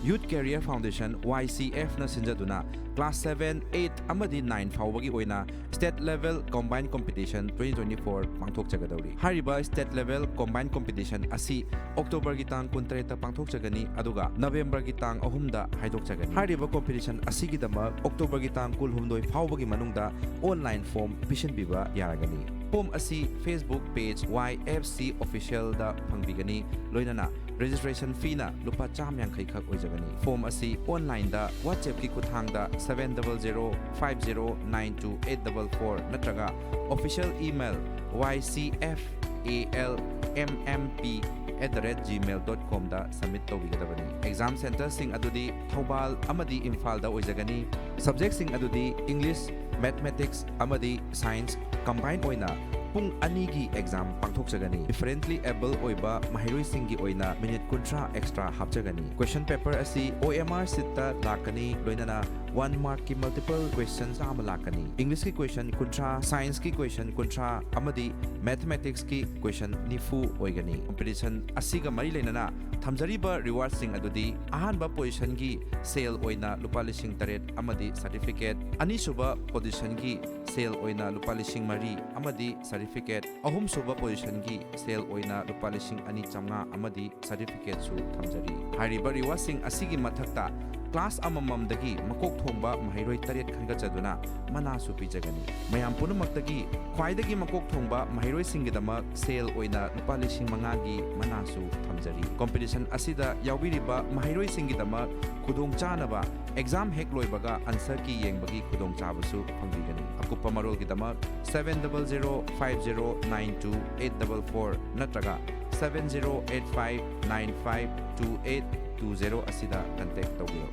Youth Career Foundation YCF na sinjaduna Class 7, 8 amadi 9 faobagi oina State Level Combined Competition 2024 pangthokchagadouri. Hairiba State Level Combined Competition asi October gi tang 13 pangthokchagani aduga November gi tang 3 da haidokchagani. Hairiba competition asigidamak October gi tang 12 faobagi manungda online form pisinbiba yaragani. Form asi Facebook page YFC official da pangbigani leinana registration fee na lupa 150 khak oigani. Form asi online da WhatsApp ki kuthang da 70050928844 natraga official email ycfalmmp@gmail.com da submit tawbigadabani. Exam center sing adudi Thoubal Amadi Imphal da oigani. Subject sing adudi English, Mathematics Amadi Science combined oina pung anigi exam pangthokchagani. Differently able oiba maheiroi singgi oina minute kuntra extra hapchagani. Question paper asi OMR Sheet ta lakkani leinana 1 mark ki multiple questions ama lakkani. English ki question kuntra, Science ki question kuntra amadi Mathematics ki question nifu oigani. Competition asiga mari leinana thamjariba reward sing adudi ahanba position gi sale oina lupa lising 8 amadi certificate anisuba position gi sale oina lupa lising 3 amadi certificate ahum suba position gi sale oina lupa lising 250 amadi certificate su thamjari. Hairiba reward sing asigi mathakta class amamamdagi makok thongba maheiroi 8 khangachaduna mana su pijagani. Mayam punamakdagi khwaidagi makok thongba maheiroi singidamak sale oina lupa lising 5 gi mana su thamjari. Competition asida yawbiriba maheiroi singidamak khudong chanaba exam hek loibaga answer ki yengbagi khudong chabasu phangbigani. Akupa marol gidamak 70050928844 natraga 7085952820 asida contact tawbiu.